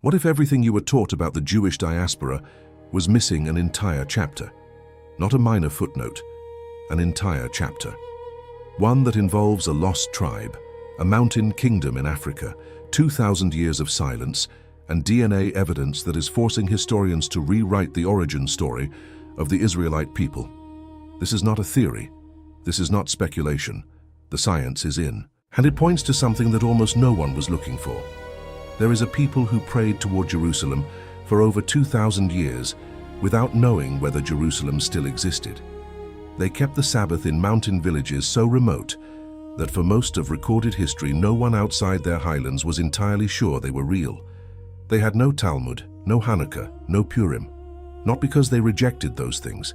What if everything you were taught about the Jewish diaspora was missing an entire chapter? Not a minor footnote, an entire chapter. One that involves a lost tribe, a mountain kingdom in Africa, 2,000 years of silence, and DNA evidence that is forcing historians to rewrite the origin story of the Israelite people. This is not a theory. This is not speculation. The science is in. And it points to something that almost no one was looking for. There is a people who prayed toward Jerusalem for over 2,000 years without knowing whether Jerusalem still existed. They kept the Sabbath in mountain villages so remote that for most of recorded history, no one outside their highlands was entirely sure they were real. They had no Talmud, no Hanukkah, no Purim, not because they rejected those things,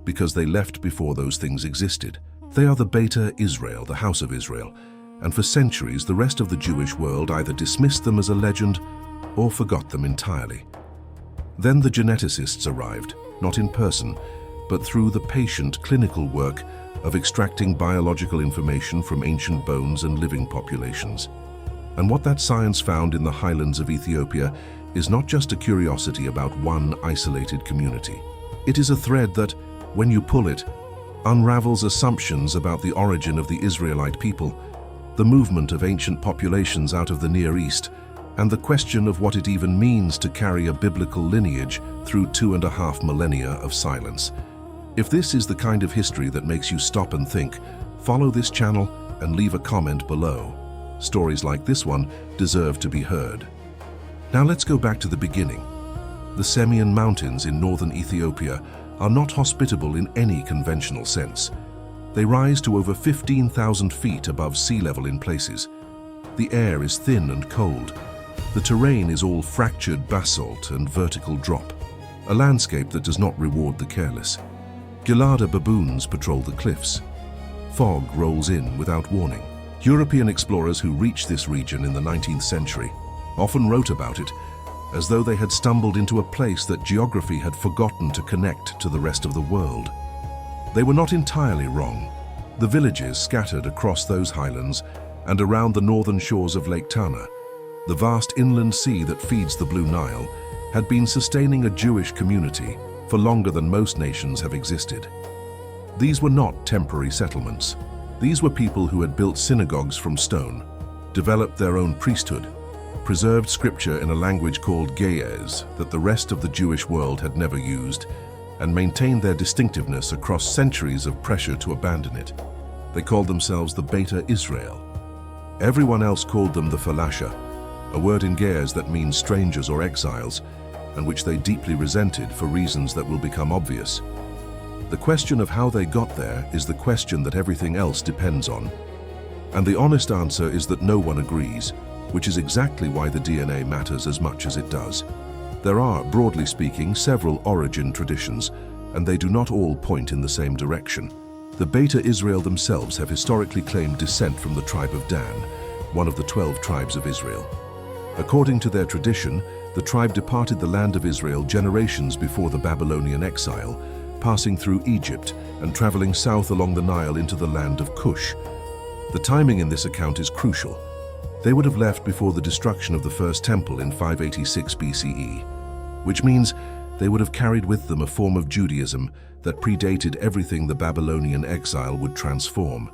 because they left before those things existed. They are the Beta Israel, the House of Israel, and for centuries the rest of the Jewish world either dismissed them as a legend or forgot them entirely. Then the geneticists arrived, not in person, but through the patient clinical work of extracting biological information from ancient bones and living populations. And what that science found in the highlands of Ethiopia is not just a curiosity about one isolated community. It is a thread that, when you pull it, unravels assumptions about the origin of the Israelite people, the movement of ancient populations out of the Near East, and the question of what it even means to carry a biblical lineage through 2.5 millennia of silence. If this is the kind of history that makes you stop and think, follow this channel and leave a comment below. Stories like this one deserve to be heard. Now let's go back to the beginning. The Semien Mountains in northern Ethiopia are not hospitable in any conventional sense. They rise to over 15,000 feet above sea level in places. The air is thin and cold. The terrain is all fractured basalt and vertical drop, a landscape that does not reward the careless. Gelada baboons patrol the cliffs. Fog rolls in without warning. European explorers who reached this region in the 19th century often wrote about it as though they had stumbled into a place that geography had forgotten to connect to the rest of the world. They were not entirely wrong. The villages scattered across those highlands and around the northern shores of Lake Tana, the vast inland sea that feeds the Blue Nile, had been sustaining a Jewish community for longer than most nations have existed. These were not temporary settlements. These were people who had built synagogues from stone, developed their own priesthood, preserved scripture in a language called Ge'ez that the rest of the Jewish world had never used, and maintained their distinctiveness across centuries of pressure to abandon it. They called themselves the Beta Israel. Everyone else called them the Falasha, a word in Ge'ez that means strangers or exiles, and which they deeply resented for reasons that will become obvious. The question of how they got there is the question that everything else depends on. And the honest answer is that no one agrees, which is exactly why the DNA matters as much as it does. There are, broadly speaking, several origin traditions, and they do not all point in the same direction. The Beta Israel themselves have historically claimed descent from the tribe of Dan, one of the 12 tribes of Israel. According to their tradition, the tribe departed the land of Israel generations before the Babylonian exile, passing through Egypt and traveling south along the Nile into the land of Cush. The timing in this account is crucial. They would have left before the destruction of the First Temple in 586 BCE, which means they would have carried with them a form of Judaism that predated everything the Babylonian exile would transform.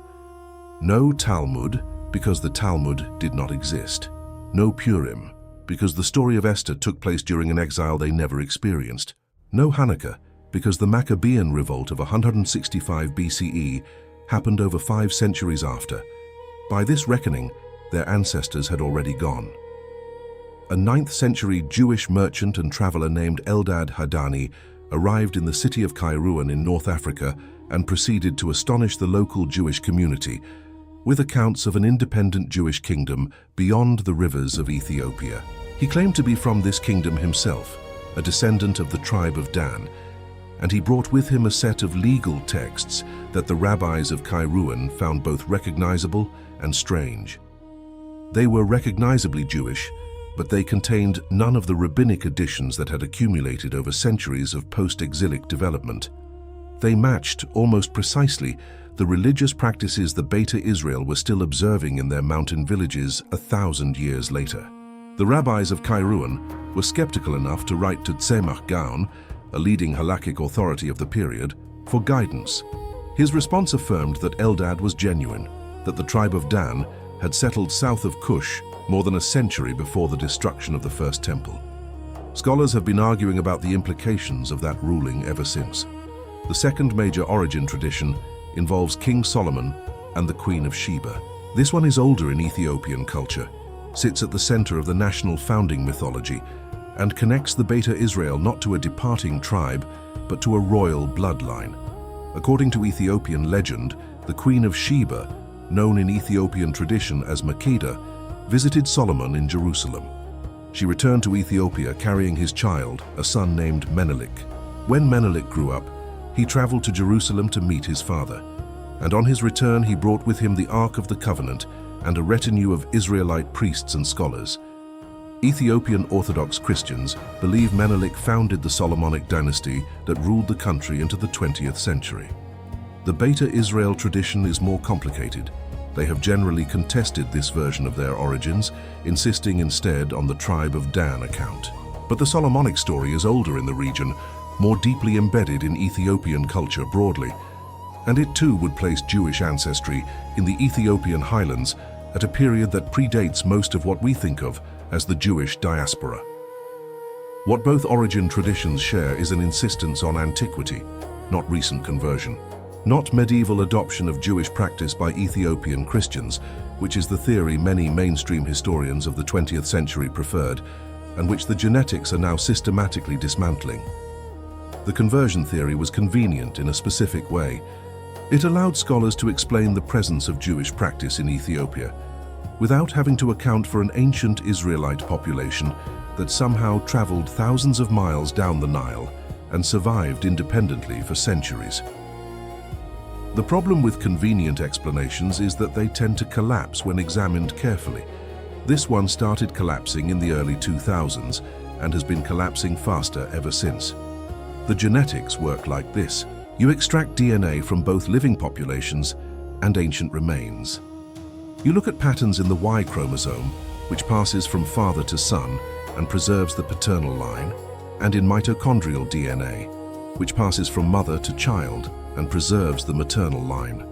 No Talmud, because the Talmud did not exist. No Purim, because the story of Esther took place during an exile they never experienced. No Hanukkah, because the Maccabean revolt of 165 BCE happened over 5 centuries after. By this reckoning, their ancestors had already gone. A 9th century Jewish merchant and traveler named Eldad Hadani arrived in the city of Kairouan in North Africa and proceeded to astonish the local Jewish community with accounts of an independent Jewish kingdom beyond the rivers of Ethiopia. He claimed to be from this kingdom himself, a descendant of the tribe of Dan, and he brought with him a set of legal texts that the rabbis of Kairouan found both recognizable and strange. They were recognizably Jewish, but they contained none of the rabbinic additions that had accumulated over centuries of post-exilic development. They matched, almost precisely, the religious practices the Beta Israel were still observing in their mountain villages 1,000 years later. The rabbis of Kairouan were skeptical enough to write to Tzemach Gaon, a leading halakhic authority of the period, for guidance. His response affirmed that Eldad was genuine, that the tribe of Dan had settled south of Kush more than a century before the destruction of the First Temple. Scholars have been arguing about the implications of that ruling ever since. The second major origin tradition involves King Solomon and the Queen of Sheba. This one is older in Ethiopian culture, sits at the center of the national founding mythology, and connects the Beta Israel not to a departing tribe, but to a royal bloodline. According to Ethiopian legend, the Queen of Sheba, known in Ethiopian tradition as Makeda, visited Solomon in Jerusalem. She returned to Ethiopia carrying his child, a son named Menelik. When Menelik grew up, he traveled to Jerusalem to meet his father, and on his return he brought with him the Ark of the Covenant and a retinue of Israelite priests and scholars. Ethiopian Orthodox Christians believe Menelik founded the Solomonic dynasty that ruled the country into the 20th century. The Beta Israel tradition is more complicated. They have generally contested this version of their origins, insisting instead on the tribe of Dan account. But the Solomonic story is older in the region, more deeply embedded in Ethiopian culture broadly, and it too would place Jewish ancestry in the Ethiopian highlands at a period that predates most of what we think of as the Jewish diaspora. What both origin traditions share is an insistence on antiquity, not recent conversion, not medieval adoption of Jewish practice by Ethiopian Christians, which is the theory many mainstream historians of the 20th century preferred, and which the genetics are now systematically dismantling. The conversion theory was convenient in a specific way. It allowed scholars to explain the presence of Jewish practice in Ethiopia, without having to account for an ancient Israelite population that somehow traveled thousands of miles down the Nile and survived independently for centuries. The problem with convenient explanations is that they tend to collapse when examined carefully. This one started collapsing in the early 2000s and has been collapsing faster ever since. The genetics work like this. You extract DNA from both living populations and ancient remains. You look at patterns in the Y chromosome, which passes from father to son and preserves the paternal line, and in mitochondrial DNA, which passes from mother to child and preserves the maternal line.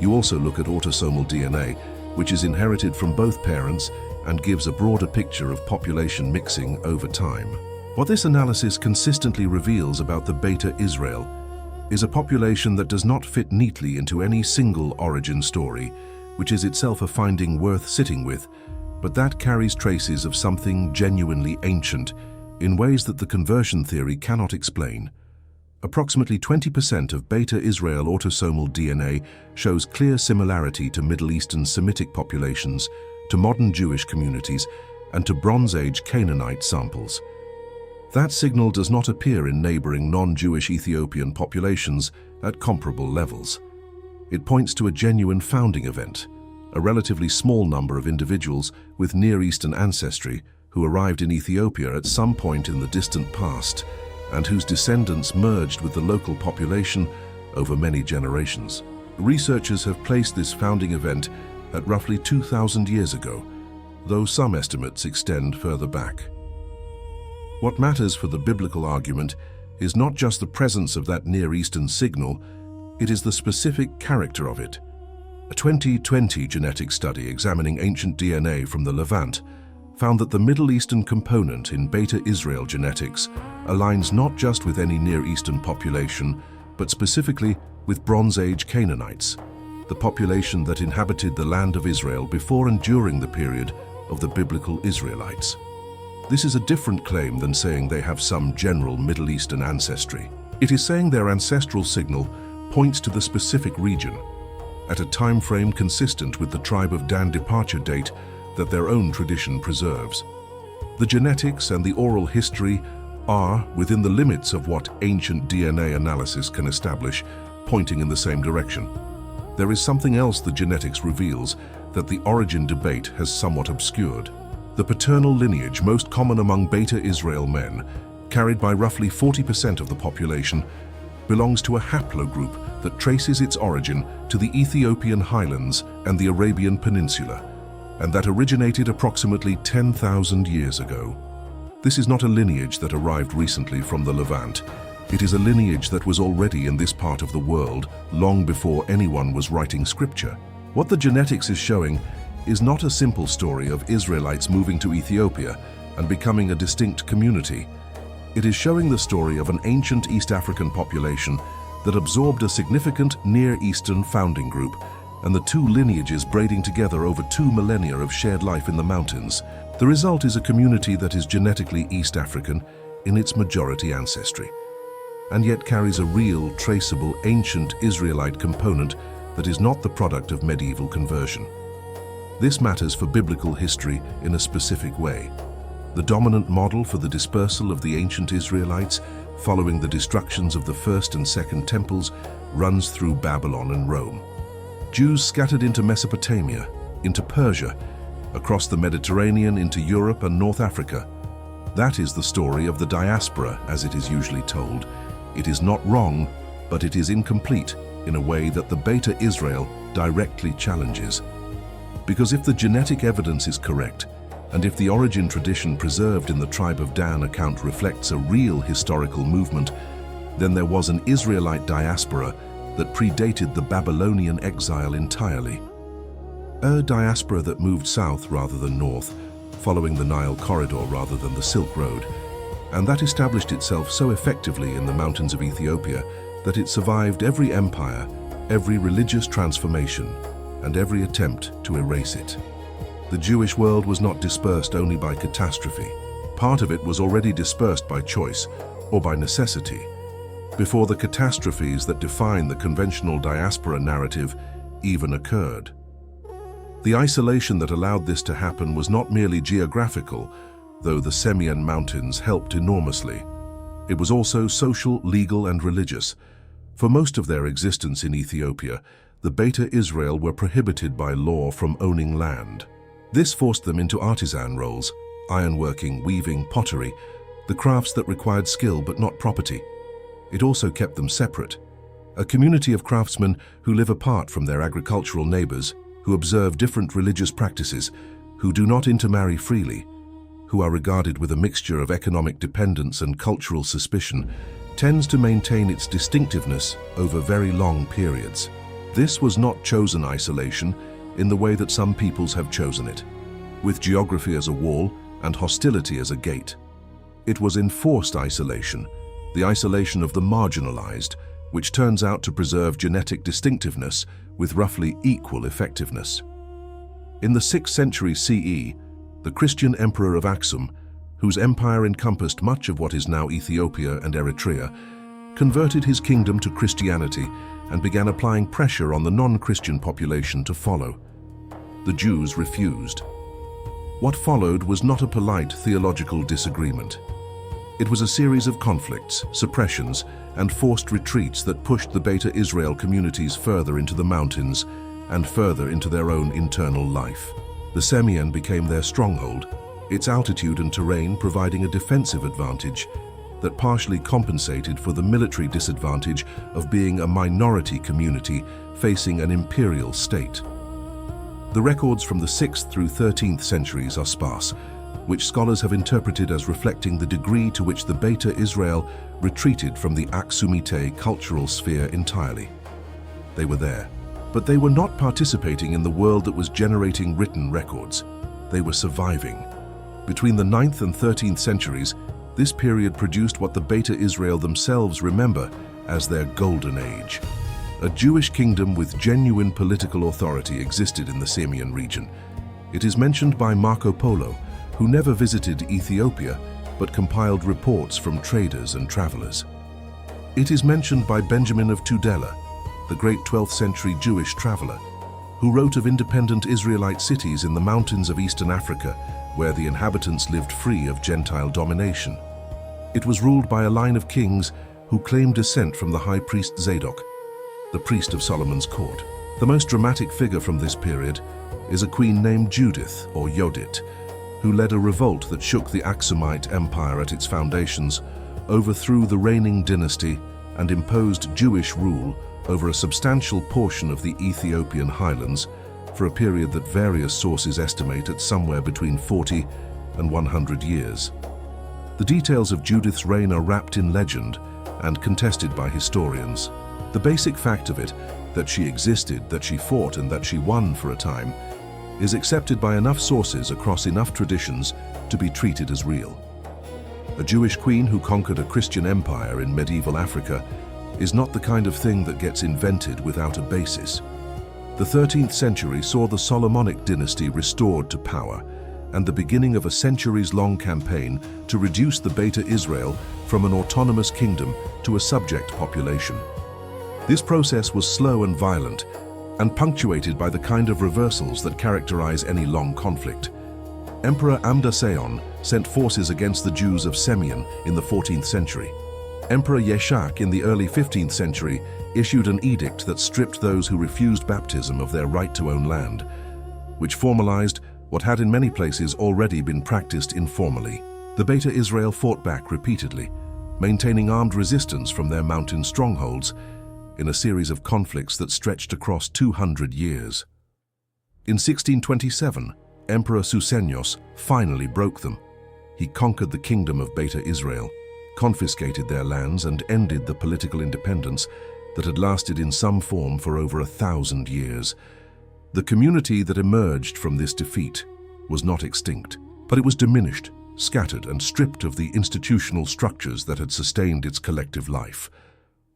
You also look at autosomal DNA, which is inherited from both parents and gives a broader picture of population mixing over time. What this analysis consistently reveals about the Beta Israel is a population that does not fit neatly into any single origin story, which is itself a finding worth sitting with, but that carries traces of something genuinely ancient in ways that the conversion theory cannot explain. Approximately 20% of Beta Israel autosomal DNA shows clear similarity to Middle Eastern Semitic populations, to modern Jewish communities, and to Bronze Age Canaanite samples. That signal does not appear in neighboring non-Jewish Ethiopian populations at comparable levels. It points to a genuine founding event, a relatively small number of individuals with Near Eastern ancestry who arrived in Ethiopia at some point in the distant past and whose descendants merged with the local population over many generations. Researchers have placed this founding event at roughly 2,000 years ago, though some estimates extend further back. What matters for the biblical argument is not just the presence of that Near Eastern signal, it is the specific character of it. A 2020 genetic study examining ancient DNA from the Levant found that the Middle Eastern component in Beta Israel genetics aligns not just with any Near Eastern population, but specifically with Bronze Age Canaanites, the population that inhabited the land of Israel before and during the period of the biblical Israelites. This is a different claim than saying they have some general Middle Eastern ancestry. It is saying their ancestral signal points to the specific region, at a time frame consistent with the tribe of Dan departure date that their own tradition preserves. The genetics and the oral history are, within the limits of what ancient DNA analysis can establish, pointing in the same direction. There is something else the genetics reveals that the origin debate has somewhat obscured. The paternal lineage most common among Beta Israel men, carried by roughly 40% of the population, belongs to a haplogroup that traces its origin to the Ethiopian highlands and the Arabian Peninsula. and that originated approximately 10,000 years ago. This is not a lineage that arrived recently from the Levant. It is a lineage that was already in this part of the world long before anyone was writing scripture. What the genetics is showing is not a simple story of Israelites moving to Ethiopia and becoming a distinct community. It is showing the story of an ancient East African population that absorbed a significant Near Eastern founding group, and the two lineages braiding together over 2 millennia of shared life in the mountains. The result is a community that is genetically East African in its majority ancestry, and yet carries a real, traceable, ancient Israelite component that is not the product of medieval conversion. This matters for biblical history in a specific way. The dominant model for the dispersal of the ancient Israelites following the destructions of the first and second temples runs through Babylon and Rome. Jews scattered into Mesopotamia, into Persia, across the Mediterranean into Europe and North Africa. That is the story of the diaspora, as it is usually told. It is not wrong, but it is incomplete in a way that the Beta Israel directly challenges. Because if the genetic evidence is correct, and if the origin tradition preserved in the tribe of Dan account reflects a real historical movement, then there was an Israelite diaspora that predated the Babylonian exile entirely. A diaspora that moved south rather than north, following the Nile corridor rather than the Silk Road, and that established itself so effectively in the mountains of Ethiopia that it survived every empire, every religious transformation, and every attempt to erase it. The Jewish world was not dispersed only by catastrophe. Part of it was already dispersed by choice or by necessity, before the catastrophes that define the conventional diaspora narrative even occurred. The isolation that allowed this to happen was not merely geographical, though the Semien Mountains helped enormously. It was also social, legal, and religious. For most of their existence in Ethiopia, the Beta Israel were prohibited by law from owning land. This forced them into artisan roles, ironworking, weaving, pottery, the crafts that required skill but not property. It also kept them separate, a community of craftsmen who live apart from their agricultural neighbors, who observe different religious practices, who do not intermarry freely, who are regarded with a mixture of economic dependence and cultural suspicion, tends to maintain its distinctiveness over very long periods. This was not chosen isolation in the way that some peoples have chosen it, with geography as a wall and hostility as a gate. It was enforced isolation, the isolation of the marginalized, which turns out to preserve genetic distinctiveness with roughly equal effectiveness. In the 6th century CE, the Christian emperor of Aksum, whose empire encompassed much of what is now Ethiopia and Eritrea, converted his kingdom to Christianity and began applying pressure on the non-Christian population to follow. The Jews refused. What followed was not a polite theological disagreement. It was a series of conflicts, suppressions, and forced retreats that pushed the Beta Israel communities further into the mountains and further into their own internal life. The Semien became their stronghold, its altitude and terrain providing a defensive advantage that partially compensated for the military disadvantage of being a minority community facing an imperial state. The records from the 6th through 13th centuries are sparse, which scholars have interpreted as reflecting the degree to which the Beta Israel retreated from the Aksumite cultural sphere entirely. They were there, but they were not participating in the world that was generating written records. They were surviving. Between the 9th and 13th centuries, this period produced what the Beta Israel themselves remember as their Golden Age. A Jewish kingdom with genuine political authority existed in the Semien region. It is mentioned by Marco Polo, who never visited Ethiopia but compiled reports from traders and travelers. It is mentioned by Benjamin of Tudela, the great 12th century Jewish traveler, who wrote of independent Israelite cities in the mountains of Eastern Africa where the inhabitants lived free of Gentile domination. It was ruled by a line of kings who claimed descent from the high priest Zadok, the priest of Solomon's court. The most dramatic figure from this period is a queen named Judith, or Yodit, who led a revolt that shook the Aksumite Empire at its foundations, overthrew the reigning dynasty, and imposed Jewish rule over a substantial portion of the Ethiopian highlands, for a period that various sources estimate at somewhere between 40 and 100 years. The details of Judith's reign are wrapped in legend and contested by historians. The basic fact of it, that she existed, that she fought, and that she won for a time, is accepted by enough sources across enough traditions to be treated as real. A Jewish queen who conquered a Christian empire in medieval Africa is not the kind of thing that gets invented without a basis. The 13th century saw the Solomonic dynasty restored to power and the beginning of a centuries-long campaign to reduce the Beta Israel from an autonomous kingdom to a subject population. This process was slow and violent, and punctuated by the kind of reversals that characterize any long conflict. Emperor Amda-Seyon sent forces against the Jews of Semyon in the 14th century. Emperor Yeshak in the early 15th century issued an edict that stripped those who refused baptism of their right to own land, which formalized what had in many places already been practiced informally. The Beta Israel fought back repeatedly, maintaining armed resistance from their mountain strongholds in a series of conflicts that stretched across 200 years. In 1627, Emperor Susenyos finally broke them. He conquered the kingdom of Beta Israel, confiscated their lands, and ended the political independence that had lasted in some form for over 1,000 years. The community that emerged from this defeat was not extinct, but it was diminished, scattered, and stripped of the institutional structures that had sustained its collective life.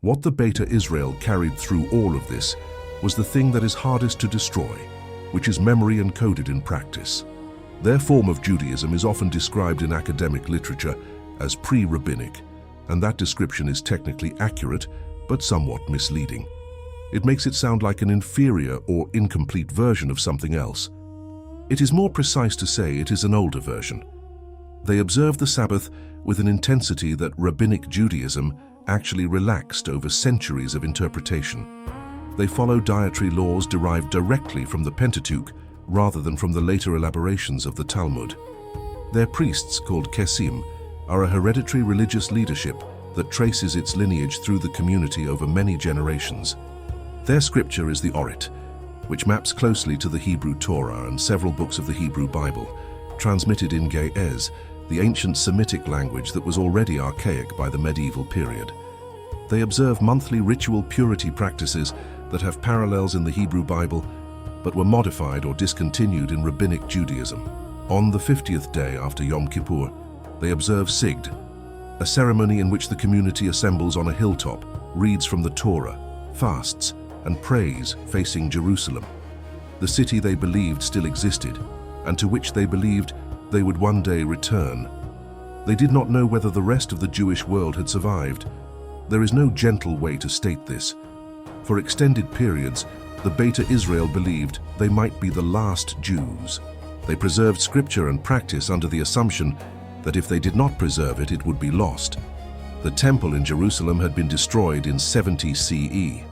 What the Beta Israel carried through all of this was the thing that is hardest to destroy, which is memory encoded in practice. Their form of Judaism is often described in academic literature as pre-rabbinic, and that description is technically accurate but somewhat misleading. It makes it sound like an inferior or incomplete version of something else. It is more precise to say it is an older version. They observe the Sabbath with an intensity that rabbinic Judaism actually relaxed over centuries of interpretation. They follow dietary laws derived directly from the Pentateuch rather than from the later elaborations of the Talmud. Their priests, called Kesim, are a hereditary religious leadership that traces its lineage through the community over many generations. Their scripture is the Orit, which maps closely to the Hebrew Torah and several books of the Hebrew Bible, transmitted in Ge'ez, the ancient Semitic language that was already archaic by the medieval period. They observe monthly ritual purity practices that have parallels in the Hebrew Bible, but were modified or discontinued in Rabbinic Judaism. On the 50th day after Yom Kippur, they observe Sigd, a ceremony in which the community assembles on a hilltop, reads from the Torah, fasts, and prays facing Jerusalem, the city they believed still existed, and to which they believed they would one day return. They did not know whether the rest of the Jewish world had survived. There is no gentle way to state this. For extended periods, the Beta Israel believed they might be the last Jews. They preserved scripture and practice under the assumption that if they did not preserve it, it would be lost. The temple in Jerusalem had been destroyed in 70 CE.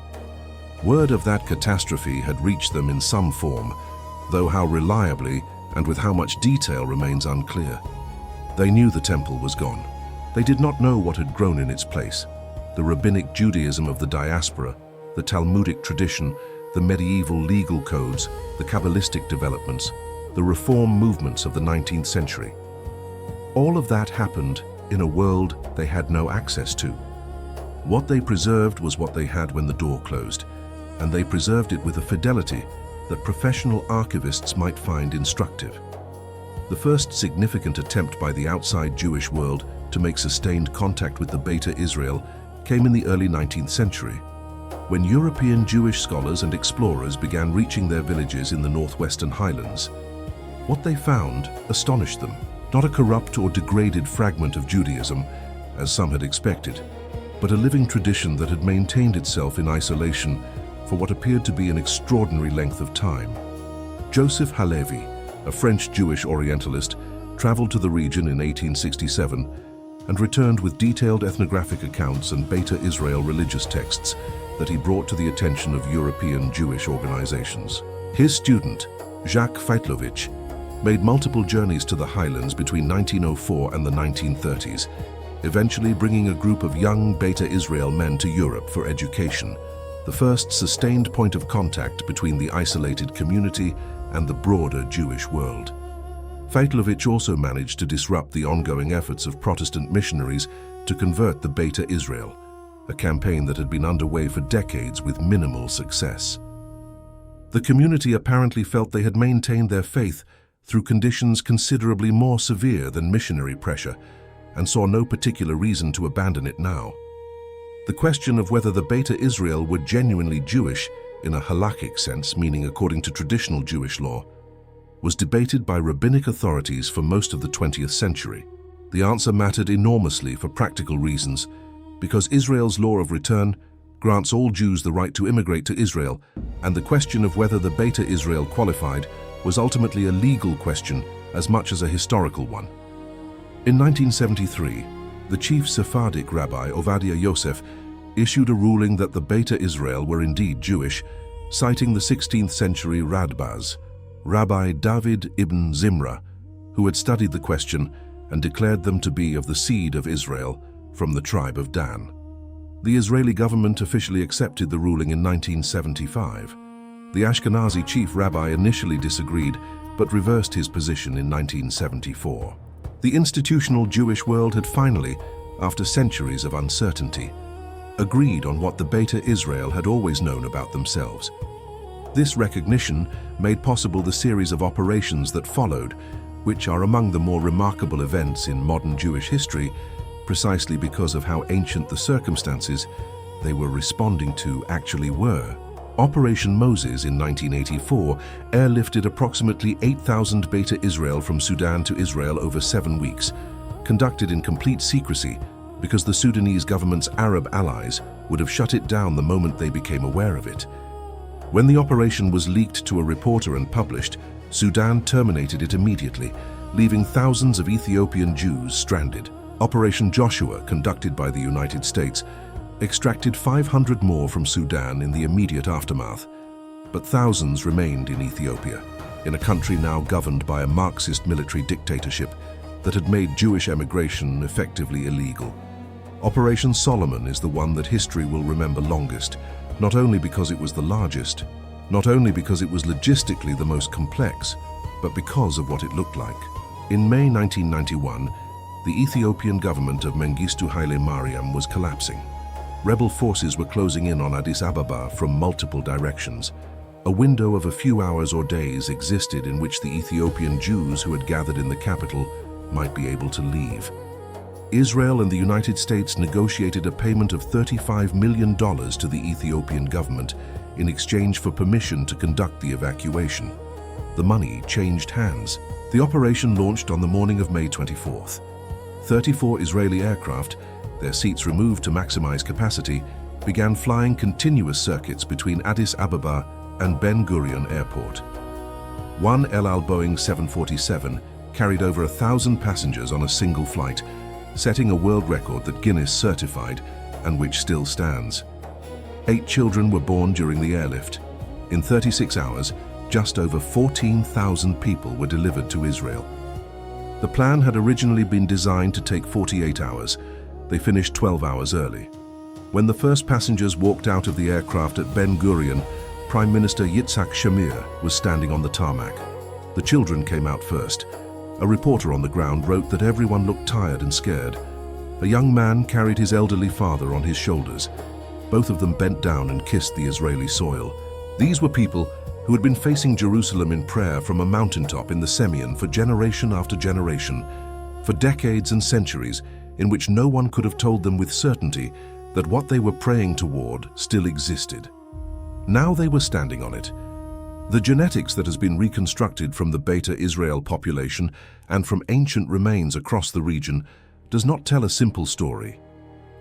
Word of that catastrophe had reached them in some form, though how reliably and with how much detail remains unclear. They knew the temple was gone. They did not know what had grown in its place. The rabbinic Judaism of the diaspora, the Talmudic tradition, the medieval legal codes, the Kabbalistic developments, the reform movements of the 19th century. All of that happened in a world they had no access to. What they preserved was what they had when the door closed, and they preserved it with a fidelity that professional archivists might find instructive. The first significant attempt by the outside Jewish world to make sustained contact with the Beta Israel came in the early 19th century, when European Jewish scholars and explorers began reaching their villages in the northwestern highlands. What they found astonished them, not a corrupt or degraded fragment of Judaism, as some had expected, but a living tradition that had maintained itself in isolation for what appeared to be an extraordinary length of time. Joseph Halevi, a French Jewish Orientalist, traveled to the region in 1867 and returned with detailed ethnographic accounts and Beta Israel religious texts that he brought to the attention of European Jewish organizations. His student, Jacques Feitlovich, made multiple journeys to the highlands between 1904 and the 1930s, eventually bringing a group of young Beta Israel men to Europe for education. the first sustained point of contact between the isolated community and the broader Jewish world. Feitlovich also managed to disrupt the ongoing efforts of Protestant missionaries to convert the Beta Israel, a campaign that had been underway for decades with minimal success. The community apparently felt they had maintained their faith through conditions considerably more severe than missionary pressure, and saw no particular reason to abandon it now. The question of whether the Beta Israel were genuinely Jewish, in a halakhic sense, meaning according to traditional Jewish law, was debated by rabbinic authorities for most of the 20th century. The answer mattered enormously for practical reasons, because Israel's law of return grants all Jews the right to immigrate to Israel, and the question of whether the Beta Israel qualified was ultimately a legal question as much as a historical one. In 1973, the chief Sephardic rabbi Ovadia Yosef issued a ruling that the Beta Israel were indeed Jewish, citing the 16th century Radbaz, Rabbi David ibn Zimra, who had studied the question and declared them to be of the seed of Israel from the tribe of Dan. The Israeli government officially accepted the ruling in 1975. The Ashkenazi chief rabbi initially disagreed, but reversed his position in 1974. The institutional Jewish world had finally, after centuries of uncertainty, agreed on what the Beta Israel had always known about themselves. This recognition made possible the series of operations that followed, which are among the more remarkable events in modern Jewish history, precisely because of how ancient the circumstances they were responding to actually were. Operation Moses in 1984 airlifted approximately 8,000 Beta Israel from Sudan to Israel over 7 weeks, conducted in complete secrecy because the Sudanese government's Arab allies would have shut it down the moment they became aware of it. When the operation was leaked to a reporter and published, Sudan terminated it immediately, leaving thousands of Ethiopian Jews stranded. Operation Joshua, conducted by the United States, extracted 500 more from Sudan in the immediate aftermath, but thousands remained in Ethiopia, in a country now governed by a Marxist military dictatorship that had made Jewish emigration effectively illegal. Operation Solomon is the one that history will remember longest, not only because it was the largest, not only because it was logistically the most complex, but because of what it looked like. In May 1991, the Ethiopian government of Mengistu Haile Mariam was collapsing. Rebel forces were closing in on Addis Ababa from multiple directions. A window of a few hours or days existed in which the Ethiopian Jews who had gathered in the capital might be able to leave. Israel and the United States negotiated a payment of $35 million to the Ethiopian government in exchange for permission to conduct the evacuation. The money changed hands. The operation launched on the morning of May 24th. 34 Israeli aircraft, their seats removed to maximize capacity, began flying continuous circuits between Addis Ababa and Ben Gurion Airport. One El Al Boeing 747 carried over 1,000 passengers on a single flight, setting a world record that Guinness certified and which still stands. 8 children were born during the airlift. In 36 hours, just over 14,000 people were delivered to Israel. The plan had originally been designed to take 48 hours. They finished 12 hours early. When the first passengers walked out of the aircraft at Ben Gurion, Prime Minister Yitzhak Shamir was standing on the tarmac. The children came out first. A reporter on the ground wrote that everyone looked tired and scared. A young man carried his elderly father on his shoulders. Both of them bent down and kissed the Israeli soil. These were people who had been facing Jerusalem in prayer from a mountaintop in the Semyon for generation after generation, for decades and centuries, in which no one could have told them with certainty that what they were praying toward still existed. Now they were standing on it. The genetics that has been reconstructed from the Beta Israel population and from ancient remains across the region does not tell a simple story.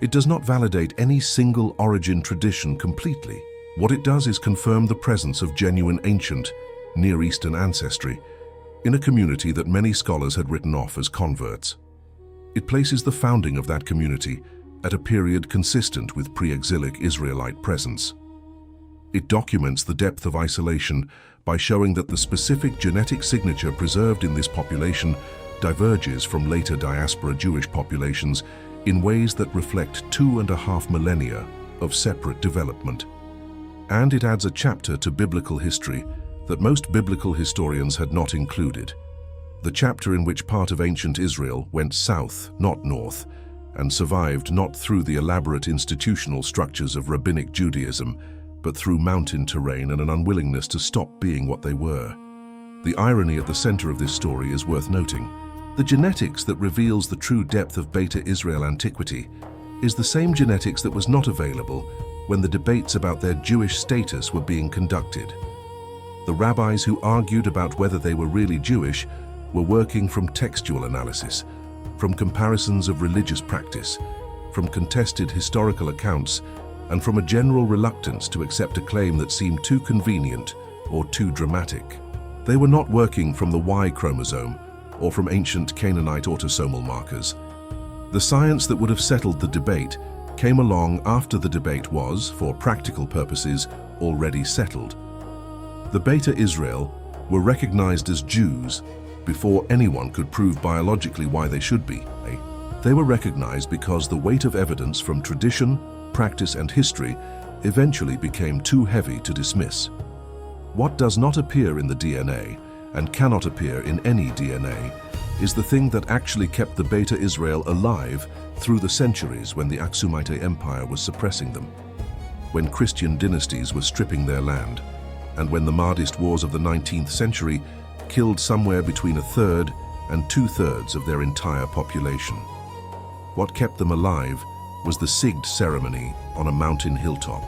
It does not validate any single origin tradition completely. What it does is confirm the presence of genuine ancient, Near Eastern ancestry in a community that many scholars had written off as converts. It places the founding of that community at a period consistent with pre-exilic Israelite presence. It documents the depth of isolation by showing that the specific genetic signature preserved in this population diverges from later diaspora Jewish populations in ways that reflect 2.5 millennia of separate development. and it adds a chapter to biblical history that most biblical historians had not included. The chapter in which part of ancient Israel went south, not north, and survived not through the elaborate institutional structures of rabbinic Judaism, but through mountain terrain and an unwillingness to stop being what they were. The irony at the center of this story is worth noting. The genetics that reveals the true depth of Beta Israel antiquity is the same genetics that was not available when the debates about their Jewish status were being conducted. The rabbis who argued about whether they were really Jewish were working from textual analysis, from comparisons of religious practice, from contested historical accounts, and from a general reluctance to accept a claim that seemed too convenient or too dramatic. They were not working from the Y chromosome or from ancient Canaanite autosomal markers. The science that would have settled the debate came along after the debate was, for practical purposes, already settled. The Beta Israel were recognized as Jews before anyone could prove biologically why they should be. They were recognized because the weight of evidence from tradition, practice, and history eventually became too heavy to dismiss. What does not appear in the DNA, and cannot appear in any DNA, is the thing that actually kept the Beta Israel alive through the centuries when the Aksumite Empire was suppressing them, when Christian dynasties were stripping their land, and when the Mahdist wars of the 19th century killed somewhere between 1/3 and 2/3 of their entire population. What kept them alive was the Sigd ceremony on a mountain hilltop.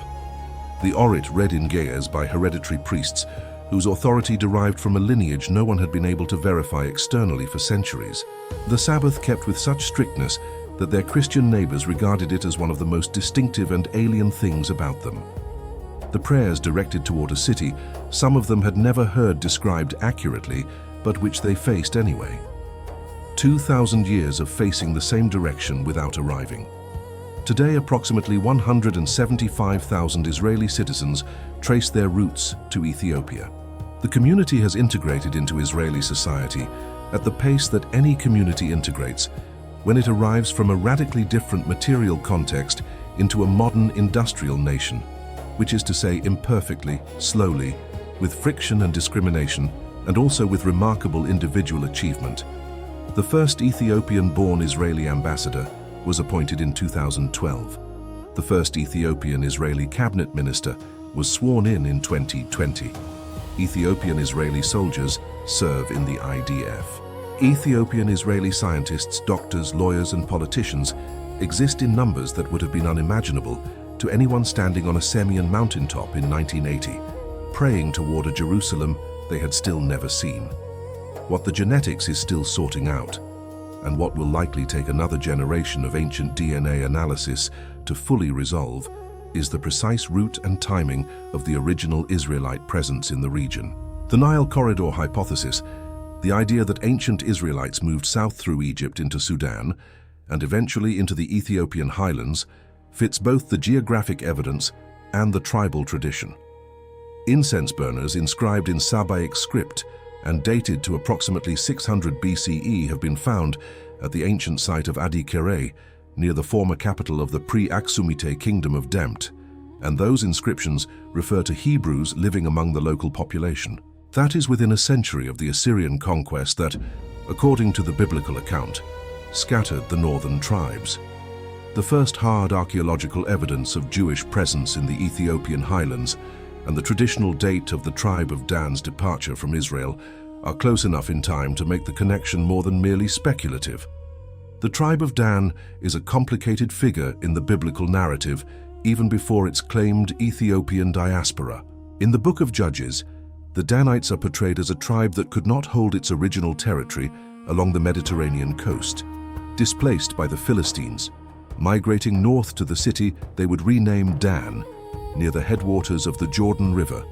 The Orit read in Ge'ez by hereditary priests whose authority derived from a lineage no one had been able to verify externally for centuries. The Sabbath kept with such strictness that their Christian neighbors regarded it as one of the most distinctive and alien things about them. The prayers directed toward a city, some of them had never heard described accurately, but which they faced anyway. 2,000 years of facing the same direction without arriving. Today, approximately 175,000 Israeli citizens trace their roots to Ethiopia. The community has integrated into Israeli society at the pace that any community integrates when it arrives from a radically different material context into a modern industrial nation, which is to say imperfectly, slowly, with friction and discrimination, and also with remarkable individual achievement. The first Ethiopian-born Israeli ambassador was appointed in 2012. The first Ethiopian-Israeli cabinet minister was sworn in 2020. Ethiopian-Israeli soldiers serve in the IDF. Ethiopian-Israeli scientists, doctors, lawyers, and politicians exist in numbers that would have been unimaginable to anyone standing on a Semian mountaintop in 1980, praying toward a Jerusalem they had still never seen. What the genetics is still sorting out, and what will likely take another generation of ancient DNA analysis to fully resolve, is the precise route and timing of the original Israelite presence in the region. The Nile Corridor hypothesis, the idea that ancient Israelites moved south through Egypt into Sudan and eventually into the Ethiopian highlands, fits both the geographic evidence and the tribal tradition. Incense burners inscribed in Sabaic script and dated to approximately 600 BCE have been found at the ancient site of Adi Kere, near the former capital of the pre-Aksumite kingdom of Demt, and those inscriptions refer to Hebrews living among the local population. That is within a century of the Assyrian conquest that, according to the biblical account, scattered the northern tribes. The first hard archaeological evidence of Jewish presence in the Ethiopian highlands and the traditional date of the tribe of Dan's departure from Israel are close enough in time to make the connection more than merely speculative. The tribe of Dan is a complicated figure in the biblical narrative even before its claimed Ethiopian diaspora. In the Book of Judges, the Danites are portrayed as a tribe that could not hold its original territory along the Mediterranean coast. Displaced by the Philistines, migrating north to the city they would rename Dan, near the headwaters of the Jordan River.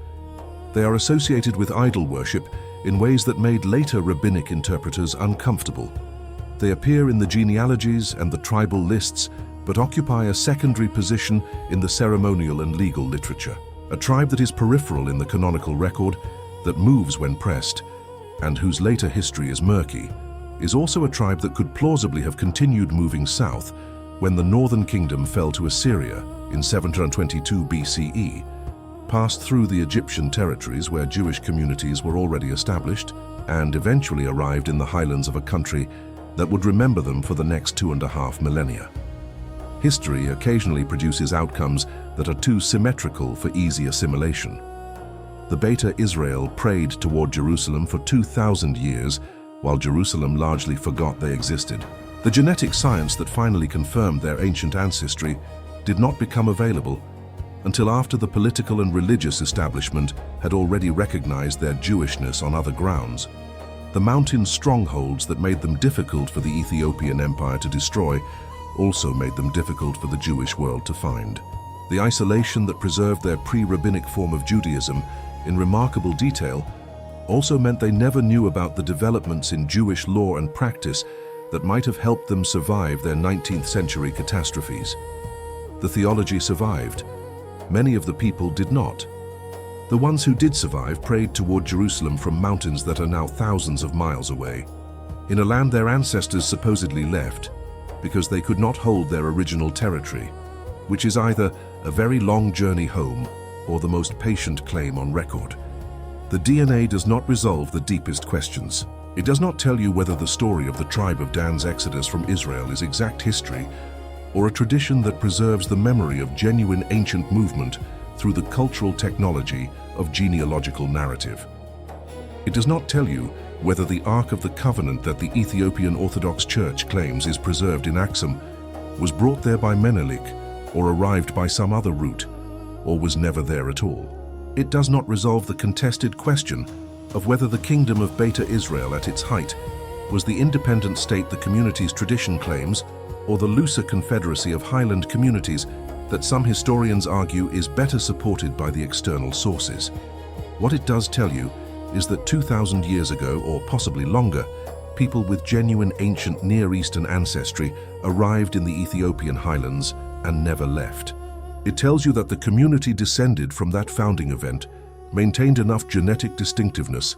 They are associated with idol worship in ways that made later rabbinic interpreters uncomfortable. They appear in the genealogies and the tribal lists, but occupy a secondary position in the ceremonial and legal literature. A tribe that is peripheral in the canonical record, that moves when pressed, and whose later history is murky, is also a tribe that could plausibly have continued moving south when the northern kingdom fell to Assyria in 722 BCE, passed through the Egyptian territories where Jewish communities were already established, and eventually arrived in the highlands of a country that would remember them for the next 2.5 millennia. History occasionally produces outcomes that are too symmetrical for easy assimilation. The Beta Israel prayed toward Jerusalem for 2,000 years, while Jerusalem largely forgot they existed. The genetic science that finally confirmed their ancient ancestry did not become available until after the political and religious establishment had already recognized their Jewishness on other grounds. The mountain strongholds that made them difficult for the Ethiopian Empire to destroy also made them difficult for the Jewish world to find. The isolation that preserved their pre-rabbinic form of Judaism in remarkable detail also meant they never knew about the developments in Jewish law and practice that might have helped them survive their 19th century catastrophes. The theology survived. Many of the people did not. The ones who did survive prayed toward Jerusalem from mountains that are now thousands of miles away, in a land their ancestors supposedly left because they could not hold their original territory, which is either a very long journey home or the most patient claim on record. The DNA does not resolve the deepest questions. It does not tell you whether the story of the tribe of Dan's exodus from Israel is exact history or a tradition that preserves the memory of genuine ancient movement through the cultural technology of genealogical narrative. It does not tell you whether the Ark of the Covenant that the Ethiopian Orthodox Church claims is preserved in Axum was brought there by Menelik or arrived by some other route, or was never there at all. It does not resolve the contested question of whether the kingdom of Beta Israel at its height was the independent state the community's tradition claims, or the looser confederacy of highland communities that some historians argue is better supported by the external sources. What it does tell you is that 2,000 years ago, or possibly longer, people with genuine ancient Near Eastern ancestry arrived in the Ethiopian highlands and never left. It tells you that the community descended from that founding event maintained enough genetic distinctiveness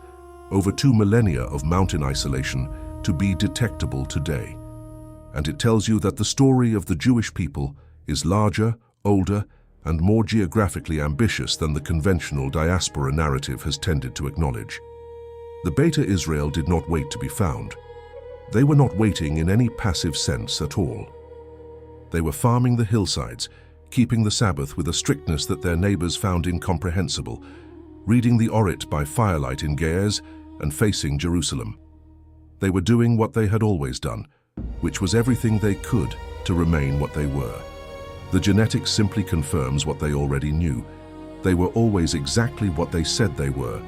over 2 millennia of mountain isolation to be detectable today. And it tells you that the story of the Jewish people is larger, older, and more geographically ambitious than the conventional diaspora narrative has tended to acknowledge. The Beta Israel did not wait to be found. They were not waiting in any passive sense at all. They were farming the hillsides, keeping the Sabbath with a strictness that their neighbors found incomprehensible, reading the Orit by firelight in Ge'ez and facing Jerusalem. They were doing what they had always done, which was everything they could to remain what they were. The genetics simply confirms what they already knew. They were always exactly what they said they were,